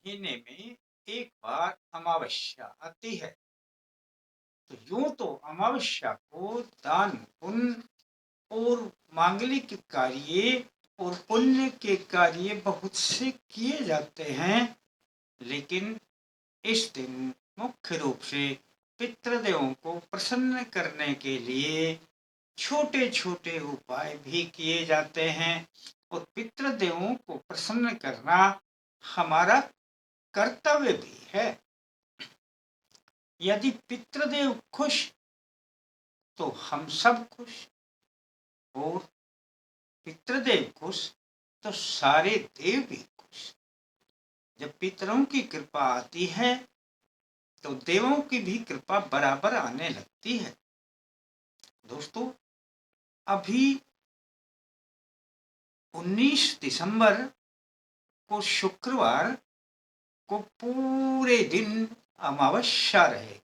महीने में एक बार अमावस्या आती है। तो यूं तो अमावस्या को दान पुण्य और मांगलिक कार्य और पुण्य के कार्य बहुत से किए जाते हैं, लेकिन इस दिन मुख्य रूप से पितृदेवों को प्रसन्न करने के लिए छोटे छोटे उपाय भी किए जाते हैं। और पितृदेवों को प्रसन्न करना हमारा कर्तव्य भी है। यदि पितृदेव खुश तो हम सब खुश, और पितृदेव खुश तो सारे देव भी खुश। जब पितरों की कृपा आती है तो देवों की भी कृपा बराबर आने लगती है। दोस्तों, अभी 19 दिसंबर को शुक्रवार को पूरे दिन अमावस्या रहेगी।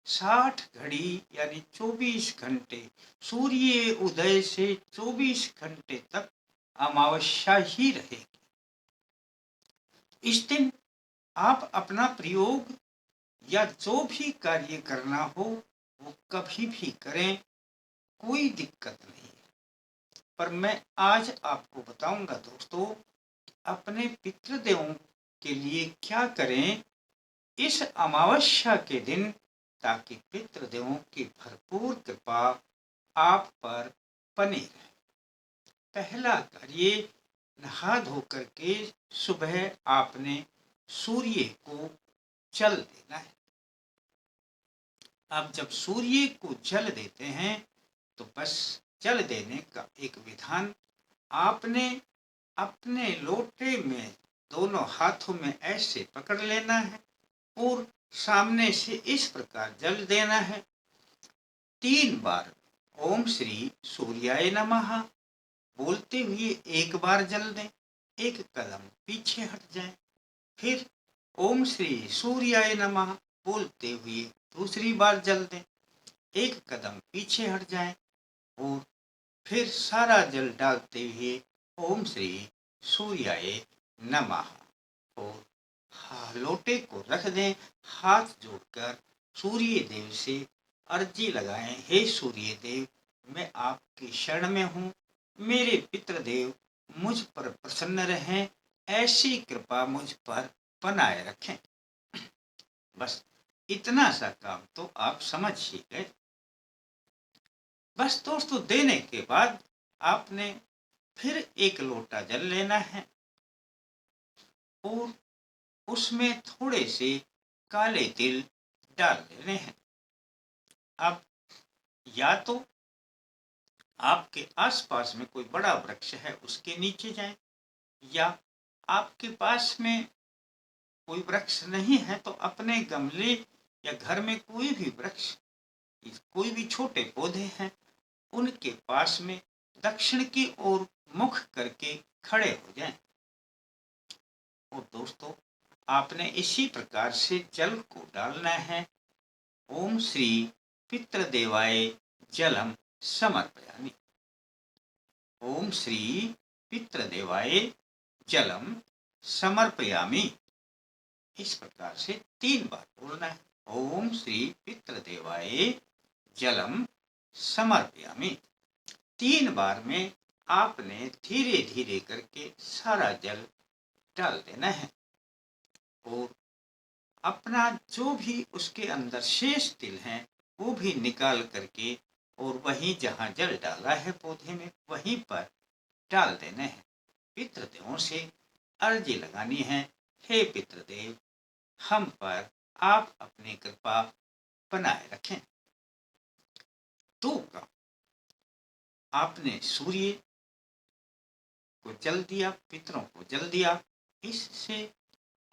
60 घड़ी यानी 24 घंटे, सूर्य उदय से 24 घंटे तक अमावस्या ही रहेगी। इस दिन आप अपना प्रयोग या जो भी कार्य करना हो वो कभी भी करें, कोई दिक्कत नहीं है। पर मैं आज आपको बताऊंगा दोस्तों, अपने पितृदेवों के लिए क्या करें इस अमावस्या के दिन, ताकि पितृदेवों की भरपूर कृपा आप पर बनी रहे। पहला कार्य, नहा धो करके सुबह आपने सूर्य को जल देना है। अब जब सूर्य को जल देते हैं तो बस जल देने का एक विधान, आपने अपने लोटे में दोनों हाथों में ऐसे पकड़ लेना है और सामने से इस प्रकार जल देना है। 3 बार ओम श्री सूर्याय नमः बोलते हुए एक बार जल दें, एक कदम पीछे हट जाएं। फिर ओम श्री सूर्याय नमः बोलते हुए दूसरी बार जल दें, एक कदम पीछे हट जाएं और फिर सारा जल डालते हुए ओम श्री सूर्याय नमः और लोटे को रख दें। हाथ जोड़कर सूर्य देव से अर्जी लगाएं, हे सूर्य देव, मैं आपकी शरण में हूँ, मेरे पितृदेव मुझ पर प्रसन्न रहें, ऐसी कृपा मुझ पर बनाए रखें। बस इतना सा काम तो आप समझ ही गए। बस दोस्तों, देने के बाद आपने फिर एक लोटा जल लेना है और उसमें थोड़े से काले तिल डाल लेने हैं। अब या तो आपके आसपास में कोई बड़ा वृक्ष है उसके नीचे जाएं, या आपके पास में कोई वृक्ष नहीं है तो अपने गमले या घर में कोई भी वृक्ष, कोई भी छोटे पौधे हैं उनके पास में दक्षिण की ओर मुख करके खड़े हो जाएं। और दोस्तों, आपने इसी प्रकार से जल को डालना है। ओम श्री पितृदेवाय जलम समर्पयामि। ओम श्री पितृदेवाय जलम समर्पयामि। इस प्रकार से 3 बार बोलना है। ओम श्री पितृदेवाय जलम समर्पयामि। 3 बार में आपने धीरे धीरे करके सारा जल डाल देना है और अपना जो भी उसके अंदर शेष तिल है वो भी निकाल करके और वहीं जहां जल डाला है पौधे में वहीं पर डाल देने हैं। पितृदेवों से अर्जी लगानी है, हे पितृदेव, हम पर आप अपनी कृपा बनाए रखें। तो आपने सूर्य को जल दिया, पितरों को जल दिया, इससे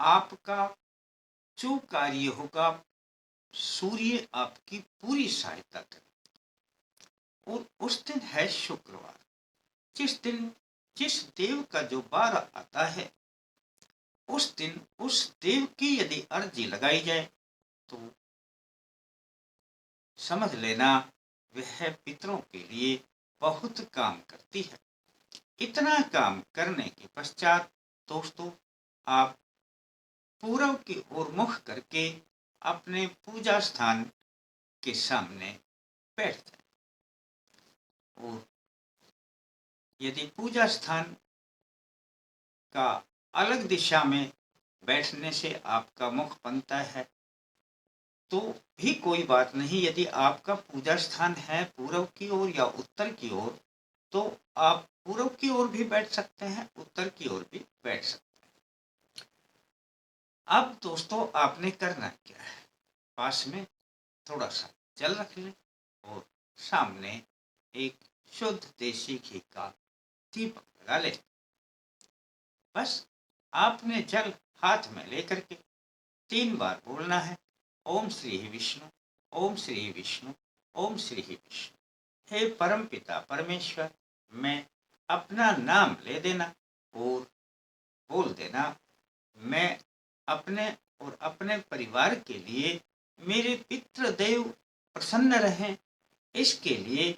आपका जो कार्य होगा सूर्य आपकी पूरी सहायता करे। और उस दिन है शुक्रवार, जिस दिन जिस देव का जो वार आता है उस दिन उस देव की यदि अर्जी लगाई जाए तो समझ लेना वह पितरों के लिए बहुत काम करती है। इतना काम करने के पश्चात दोस्तों, आप पूर्व की ओर मुख करके अपने पूजा स्थान के सामने बैठ जाए। और यदि पूजा स्थान का अलग दिशा में बैठने से आपका मुख बनता है तो भी कोई बात नहीं। यदि आपका पूजा स्थान है पूर्व की ओर या उत्तर की ओर तो आप पूर्व की ओर भी बैठ सकते हैं, उत्तर की ओर भी बैठ सकते हैं। अब दोस्तों आपने करना क्या है, पास में थोड़ा सा जल रख लें और सामने एक शुद्ध देसी घी का दीपक लगा लें। बस आपने जल हाथ में लेकर के 3 बार बोलना है, ओम श्री विष्णु, ओम श्री विष्णु, ओम श्री विष्णु। हे परम पिता परमेश्वर, मैं अपना नाम ले देना और बोल देना, मैं अपने और अपने परिवार के लिए, मेरे पितृदेव प्रसन्न रहें, इसके लिए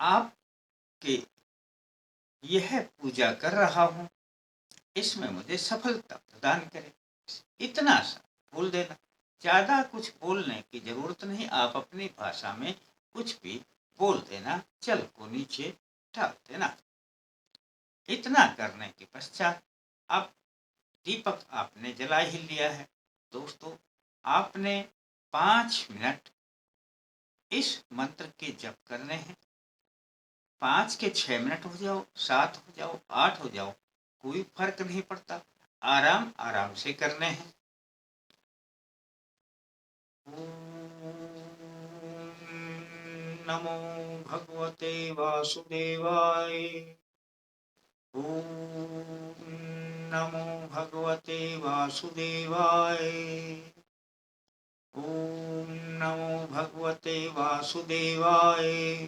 आपके यह पूजा कर रहा हूँ, इसमें मुझे सफलता प्रदान करें। इतना सा बोल देना, ज्यादा कुछ बोलने की जरूरत नहीं। आप अपनी भाषा में कुछ भी बोल देना, जल को नीचे डाल देना। इतना करने के पश्चात अब दीपक आपने जला ही लिया है दोस्तों, आपने 5 मिनट इस मंत्र के जप करने हैं। 5 के 6 मिनट हो जाओ, 7 हो जाओ, 8 हो जाओ, कोई फर्क नहीं पड़ता, आराम आराम से करने हैं। नमो भगवते वासुदेवाय, ओम नमो भगवते वासुदेवाय, ओम नमो भगवते वासुदेवाय।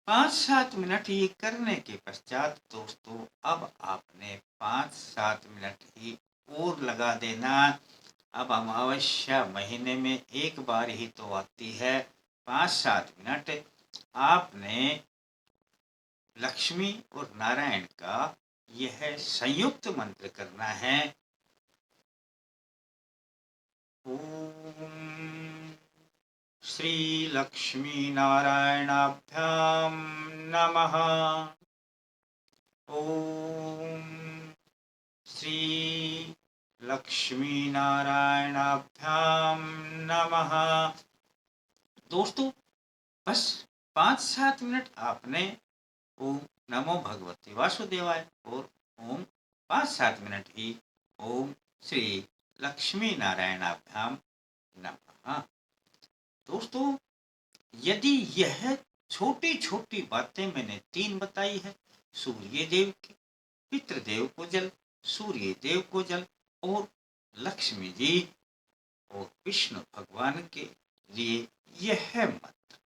5-7 मिनट ये करने के पश्चात दोस्तों अब आपने 5-7 मिनट ही और लगा देना। अब अमावस्या महीने में एक बार ही तो आती है। 5-7 मिनट आपने लक्ष्मी और नारायण का यह संयुक्त मंत्र करना है। ओम श्री लक्ष्मी नारायणाभ्याम नमः। ओम श्री लक्ष्मी नारायणाभ्याम नमः। दोस्तों बस 5-7 मिनट आपने ओम नमो भगवते वासुदेवाय और ओम 5-7 मिनट ही ओम श्री लक्ष्मी नारायणाभ्याम नमः। दोस्तों यदि यह छोटी छोटी बातें मैंने 3 बताई है, सूर्य देव की, पितृदेव को जल, सूर्य देव को जल और लक्ष्मी जी और विष्णु भगवान के लिए यह मंत्र,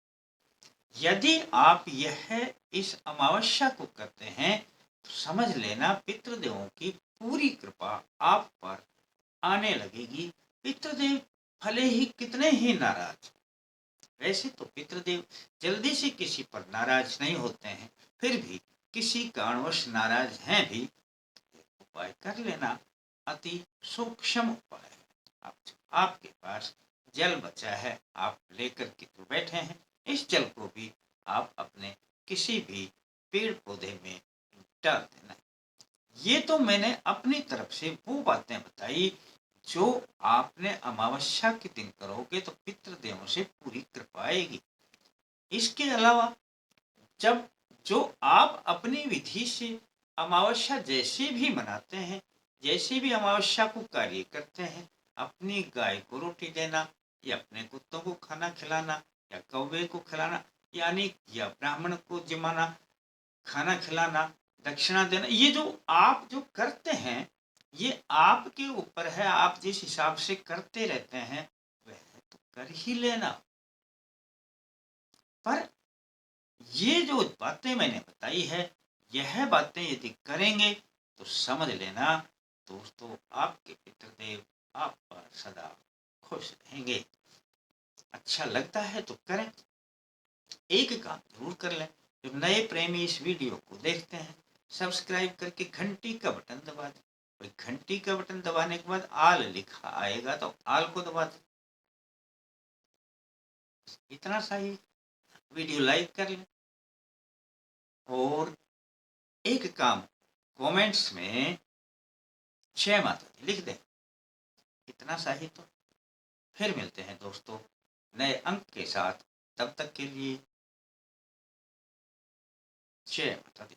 यदि आप यह इस अमावस्या को करते हैं तो समझ लेना पितृदेवों की पूरी कृपा आप पर आने लगेगी। पितृदेव भले ही कितने ही नाराज, वैसे तो पितृदेव जल्दी से किसी पर नाराज नहीं होते हैं, फिर भी किसी कारणवश नाराज हैं भी, उपाय कर लेना, अति सूक्ष्म उपाय है। आपके पास जल बचा है, आप लेकर के तो बैठे हैं, इस जल को भी आप अपने किसी भी पेड़ पौधे में डाल देना। ये तो मैंने अपनी तरफ से वो बातें बताई जो आपने अमावस्या के दिन करोगे तो पितृदेवों से पूरी कृपा आएगी। इसके अलावा जब जो आप अपनी विधि से अमावस्या जैसे भी मनाते हैं, जैसे भी अमावस्या को कार्य करते हैं, अपनी गाय को रोटी देना या अपने कुत्तों को खाना खिलाना या कौवे को खिलाना, यानी या ब्राह्मण को जिमाना, खाना खिलाना, दक्षिणा देना, ये जो आप जो करते हैं ये आपके ऊपर है। आप जिस हिसाब से करते रहते हैं वह तो कर ही लेना, पर ये जो बातें मैंने बताई है यह बातें यदि करेंगे तो समझ लेना दोस्तों आपके पितृदेव आप पर सदा खुश रहेंगे। अच्छा लगता है तो करें, एक काम जरूर कर लें। जब नए प्रेमी इस वीडियो को देखते हैं सब्सक्राइब करके घंटी का बटन दबा दें और घंटी का बटन दबाने के बाद आल लिखा आएगा तो आल को दबा दो। इतना सा ही। वीडियो लाइक कर लें और एक काम कमेंट्स में जय माता दी लिख दें। इतना सा ही तो। फिर मिलते हैं दोस्तों नए अंक के साथ। तब तक के लिए जय माता दी।